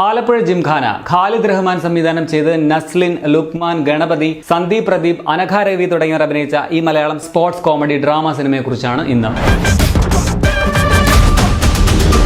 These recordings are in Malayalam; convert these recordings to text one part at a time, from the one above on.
ആലപ്പുഴ ജിംഖാന ഖാലിദ് റഹ്മാൻ സംവിധാനം ചെയ്ത് നസ്ലിൻ, ലുക്മാൻ, ഗണപതി, സന്ദീപ് പ്രദീപ്, അനഘ രവി തുടങ്ങിയവർ അഭിനയിച്ച ഈ മലയാളം സ്പോർട്സ് കോമഡി ഡ്രാമ സിനിമയെക്കുറിച്ചാണ് ഇന്ന്.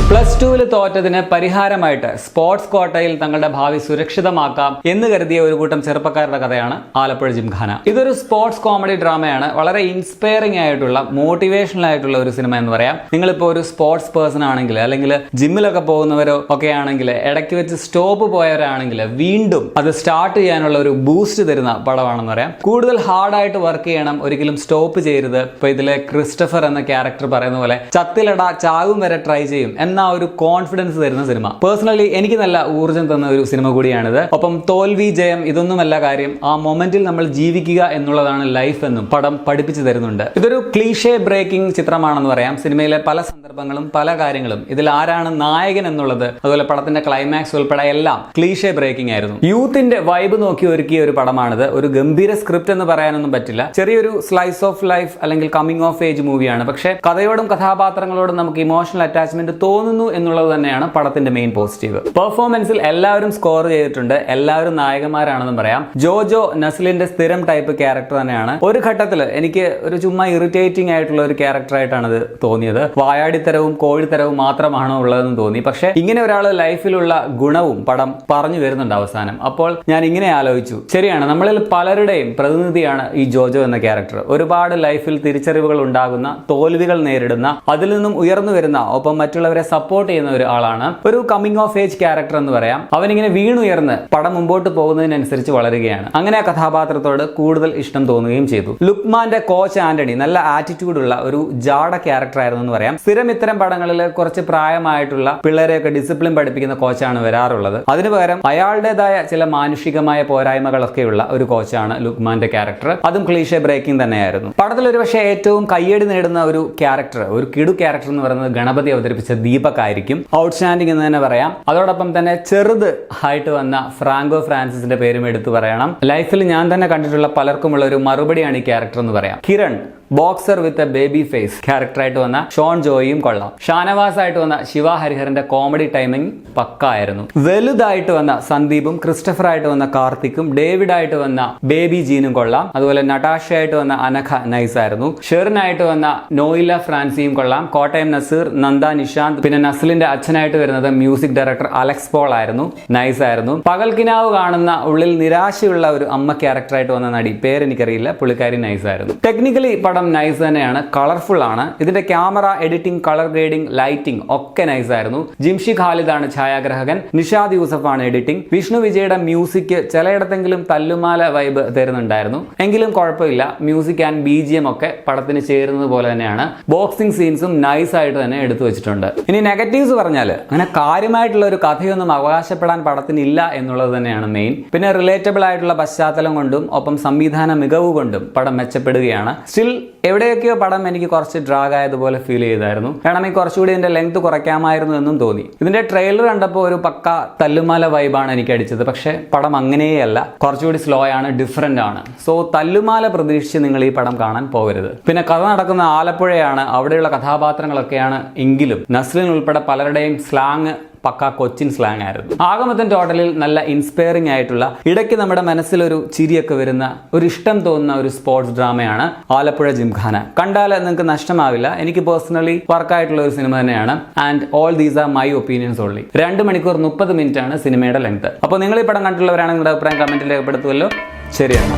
+2 തോറ്റതിന് പരിഹാരമായിട്ട് സ്പോർട്സ് കോട്ടയിൽ തങ്ങളുടെ ഭാവി സുരക്ഷിതമാക്കാം എന്ന് കരുതിയ ഒരു കൂട്ടം ചെറുപ്പക്കാരുടെ കഥയാണ് ആലപ്പുഴ ജിംഖാന. ഇതൊരു സ്പോർട്സ് കോമഡി ഡ്രാമയാണ്. വളരെ ഇൻസ്പയറിംഗ് ആയിട്ടുള്ള, മോട്ടിവേഷണൽ ആയിട്ടുള്ള ഒരു സിനിമ എന്ന് പറയാം. നിങ്ങളിപ്പോൾ ഒരു സ്പോർട്സ് പേഴ്സൺ ആണെങ്കിൽ, അല്ലെങ്കിൽ ജിമ്മിലൊക്കെ പോകുന്നവരോ ഒക്കെ ആണെങ്കിൽ, ഇടയ്ക്ക് വെച്ച് സ്റ്റോപ്പ് പോയവരാണെങ്കിൽ വീണ്ടും അത് സ്റ്റാർട്ട് ചെയ്യാനുള്ള ഒരു ബൂസ്റ്റ് തരുന്ന പടമാണെന്ന് പറയാം. കൂടുതൽ ഹാർഡായിട്ട് വർക്ക് ചെയ്യണം, ഒരിക്കലും സ്റ്റോപ്പ് ചെയ്യരുത്. ഇപ്പൊ ഇതിലെ ക്രിസ്റ്റഫർ എന്ന ക്യാരക്ടർ പറയുന്ന പോലെ ചത്തിലട ചാവും വരെ ട്രൈ ചെയ്യും എന്ന ഒരു കോൺഫിഡൻസ് തരുന്ന സിനിമ. പേഴ്സണലി എനിക്ക് നല്ല ഊർജ്ജം തന്ന ഒരു സിനിമ കൂടിയാണിത്. ഒപ്പം തോൽവി, ജയം ഇതൊന്നുമല്ല കാര്യം, ആ മൊമെന്റിൽ നമ്മൾ ജീവിക്കുക എന്നുള്ളതാണ് ലൈഫ് എന്നും പടം പഠിപ്പിച്ചു തരുന്നുണ്ട്. ഇതൊരു ക്ലീഷേ ബ്രേക്കിംഗ് ചിത്രമാണെന്ന് പറയാം. സിനിമയിലെ പല സന്ദർഭങ്ങളും പല കാര്യങ്ങളും, ഇതിൽ ആരാണ് നായകൻ എന്നുള്ളത്, അതുപോലെ പടത്തിന്റെ ക്ലൈമാക്സ് ഉൾപ്പെടെ എല്ലാം ക്ലീഷേ ബ്രേക്കിംഗ് ആയിരുന്നു. യൂത്തിന്റെ വൈബ് നോക്കി ഒരുക്കിയ ഒരു പടമാണിത്. ഒരു ഗംഭീര സ്ക്രിപ്റ്റ് എന്ന് പറയാനൊന്നും പറ്റില്ല. ചെറിയൊരു സ്ലൈസ് ഓഫ് ലൈഫ് അല്ലെങ്കിൽ കമ്മിങ് ഓഫ് ഏജ് മൂവിയാണ്. പക്ഷേ കഥയോടും കഥാപാത്രങ്ങളോടും നമുക്ക് ഇമോഷണൽ അറ്റാച്ച്മെന്റ് തോന്നുന്നു എന്നുള്ളത് തന്നെയാണ് പടത്തിന്റെ മെയിൻ പോസിറ്റീവ്. പെർഫോമൻസിൽ എല്ലാവരും സ്കോർ ചെയ്തിട്ടുണ്ട്. എല്ലാവരും നായകന്മാരാണെന്നും പറയാം. ജോജോ നസ്ലിന്റെ സ്ഥിരം ടൈപ്പ് ക്യാരക്ടർ തന്നെയാണ്. ഒരു ഘട്ടത്തിൽ എനിക്ക് ഒരു ചുമ്മാ ഇറിറ്റേറ്റിംഗ് ആയിട്ടുള്ള ഒരു ക്യാരക്ടറായിട്ടാണ് ഇത് തോന്നിയത്. വായാടിത്തരവും കോഴിത്തരവും മാത്രമാണോ ഉള്ളതെന്ന് തോന്നി. പക്ഷെ ഇങ്ങനെ ഒരാൾ ലൈഫിലുള്ള ഗുണവും പടം പറഞ്ഞു വരുന്നുണ്ട് അവസാനം. അപ്പോൾ ഞാൻ ഇങ്ങനെ ആലോചിച്ചു, ശരിയാണ്, നമ്മളിൽ പലരുടെയും പ്രതിനിധിയാണ് ഈ ജോജോ എന്ന ക്യാരക്ടർ. ഒരുപാട് ലൈഫിൽ തിരിച്ചറിവുകൾ ഉണ്ടാകുന്ന, തോൽവികൾ നേരിടുന്ന, അതിൽ നിന്നും ഉയർന്നു വരുന്ന, ഒപ്പം മറ്റുള്ളവരെ സപ്പോർട്ട് ചെയ്യുന്ന ഒരു ആളാണ്. ഒരു കമ്മിങ് ഓഫ് ഏജ് ക്യാരക്ടർ എന്ന് പറയാം. അവനിങ്ങനെ വീണുയർന്ന് പടം മുമ്പോട്ട് പോകുന്നതിനനുസരിച്ച് വളരുകയാണ്. അങ്ങനെ ആ കഥാപാത്രത്തോട് കൂടുതൽ ഇഷ്ടം തോന്നുകയും ചെയ്തു. ലുക്മാന്റെ കോച്ച് ആന്റണി നല്ല ആറ്റിറ്റ്യൂഡ് ഉള്ള ഒരു ജാട ക്യാരക്ടർ ആയിരുന്നു എന്ന് പറയാം. സ്ഥിരം ഇത്തരം പടങ്ങളിൽ കുറച്ച് പ്രായമായിട്ടുള്ള പിള്ളേരെയൊക്കെ ഡിസിപ്ലിൻ പഠിപ്പിക്കുന്ന കോച്ചാണ് വരാറുള്ളത്. അതിനു പകരം അയാളുടേതായ ചില മാനുഷികമായ പോരായ്മകളൊക്കെയുള്ള ഒരു കോച്ചാണ് ലുക്മാന്റെ ക്യാരക്ടർ. അതും ക്ലീഷേ ബ്രേക്കിംഗ് തന്നെയായിരുന്നു. പടത്തിൽ ഒരു പക്ഷേ ഏറ്റവും കയ്യടി നേടുന്ന ഒരു ക്യാരക്ടർ, ഒരു കിടു ക്യാരക്ടർ എന്ന് പറയുന്നത് ഗണപതി അവതരിപ്പിച്ച ദീപക് ആയിരിക്കും. ഔട്ട്സ്റ്റാൻഡിംഗ് എന്ന് തന്നെ പറയാം. അതോടൊപ്പം തന്നെ ചെറുത് ആയിട്ട് വന്ന ഫ്രാങ്കോ ഫ്രാൻസിസിന്റെ പേരും എടുത്തു പറയണം. ലൈഫിൽ ഞാൻ തന്നെ കണ്ടിട്ടുള്ള പലർക്കുമുള്ള ഒരു മറുപടിയാണ് ഈ ക്യാരക്ടർ എന്ന് പറയാം. Kiran, boxer with a baby face ക്യാരക്ടറായിട്ട് വന്ന ഷോൺ ജോയിയും കൊള്ളാം. ഷാനവാസ് ആയിട്ട് വന്ന ശിവ ഹരിഹരന്റെ കോമഡി ടൈമിംഗ് പക്കായിരുന്നു. വലുതായിട്ട് വന്ന സന്ദീപും, ക്രിസ്റ്റഫർ ആയിട്ട് വന്ന കാർത്തിക്കും, ഡേവിഡ് ആയിട്ട് വന്ന ബേബി ജീനും കൊള്ളാം. അതുപോലെ നടാഷ ആയിട്ട് വന്ന അനഘ നൈസ് ആയിരുന്നു. ഷെറിനായിട്ട് വന്ന നോയില ഫ്രാൻസിയും കൊള്ളാം. കോട്ടയം നസീർ, നന്ദ നിഷാന്ത്, പിന്നെ നസ്ലിന്റെ അച്ഛനായിട്ട് വരുന്നത് മ്യൂസിക് ഡയറക്ടർ അലക്സ് പോൾ ആയിരുന്നു. നൈസ് ആയിരുന്നു. പകൽക്കിനാവ് കാണുന്ന ഉള്ളിൽ നിരാശയുള്ള ഒരു അമ്മ ക്യാരക്ടറായിട്ട് വന്ന നടി, പേരെനിക്കറിയില്ല, പുള്ളിക്കാരി നൈസ് ആയിരുന്നു. ടെക്നിക്കലി പടം നൈസ് തന്നെയാണ്. കളർഫുൾ ആണ്. ഇതിന്റെ camera, editing, colour grading, lighting ഒക്കെ നൈസ് ആയിരുന്നു. ജിംഷി ഖാലിദ് ആണ് ഛായാഗ്രഹകൻ. നിഷാദ് യൂസഫ് ആണ് എഡിറ്റിംഗ്. വിഷ്ണു വിജയുടെ മ്യൂസിക് ചിലയിടത്തെങ്കിലും തല്ലുമാല വൈബ് തരുന്നുണ്ടായിരുന്നു. എങ്കിലും കുഴപ്പമില്ല. മ്യൂസിക് ആൻഡ് BGM ഒക്കെ പടത്തിന് ചേരുന്നത് പോലെ തന്നെയാണ്. ബോക്സിംഗ് സീൻസും നൈസ് ആയിട്ട് തന്നെ എടുത്തു വെച്ചിട്ടുണ്ട്. ഇനി നെഗറ്റീവ്സ് പറഞ്ഞാൽ അങ്ങനെ കാര്യമായിട്ടുള്ള ഒരു കഥയൊന്നും അവകാശപ്പെടാൻ പടത്തിനില്ല എന്നുള്ളത് തന്നെയാണ് മെയിൻ. പിന്നെ റിലേറ്റബിൾ ആയിട്ടുള്ള പശ്ചാത്തലം കൊണ്ടും ഒപ്പം സംവിധാന മികവ് കൊണ്ടും പടം മെച്ചപ്പെടുകയാണ്. സ്റ്റിൽ എവിടെയൊക്കെയോ പടം എനിക്ക് കുറച്ച് ഡ്രാഗ് ആയതുപോലെ ഫീൽ ചെയ്തായിരുന്നു. വേണമെങ്കിൽ കുറച്ചുകൂടി ഇതിന്റെ ലെങ്ത് കുറയ്ക്കാമായിരുന്നു എന്നും തോന്നി. ഇതിന്റെ ട്രെയിലർ കണ്ടപ്പോൾ ഒരു പക്ക തല്ലുമാല വൈബാണ് എനിക്ക് അടിച്ചത്. പക്ഷെ പടം അങ്ങനെയല്ല, കുറച്ചുകൂടി സ്ലോ ആണ്, ഡിഫറെന്റ് ആണ്. സോ തല്ലുമാല പ്രതീക്ഷിച്ച് നിങ്ങൾ ഈ പടം കാണാൻ പോകരുത്. പിന്നെ കഥ നടക്കുന്ന ആലപ്പുഴയാണ്, അവിടെയുള്ള കഥാപാത്രങ്ങളൊക്കെയാണ്. എങ്കിലും നസ്ലിൻ ഉൾപ്പെടെ പലരുടെയും സ്ലാങ് പക്ക കൊച്ചിൻ സ്ലാങ് ആയിരുന്നു. ആകമൊത്തം ടോട്ടലിൽ നല്ല ഇൻസ്പയറിംഗ് ആയിട്ടുള്ള, ഇടയ്ക്ക് നമ്മുടെ മനസ്സിലൊരു ചിരിയൊക്കെ വരുന്ന, ഒരു ഇഷ്ടം തോന്നുന്ന ഒരു സ്പോർട്സ് ഡ്രാമയാണ് ആലപ്പുഴ ജിംഖാന. കണ്ടാൽ നിങ്ങൾക്ക് നഷ്ടമാവില്ല. എനിക്ക് പേഴ്സണലി വർക്കായിട്ടുള്ള ഒരു സിനിമ തന്നെയാണ്. And all these are my opinions only. 2 മണിക്കൂർ 30 മിനിറ്റ് ആണ് സിനിമയുടെ ലെങ്ത്. അപ്പോൾ നിങ്ങൾ ഈ പടം കണ്ടിട്ടുള്ളവരാണെങ്കിൽ നിങ്ങളുടെ അഭിപ്രായം കമന്റിൽ രേഖപ്പെടുത്തുമല്ലോ. ശരിയാണ്.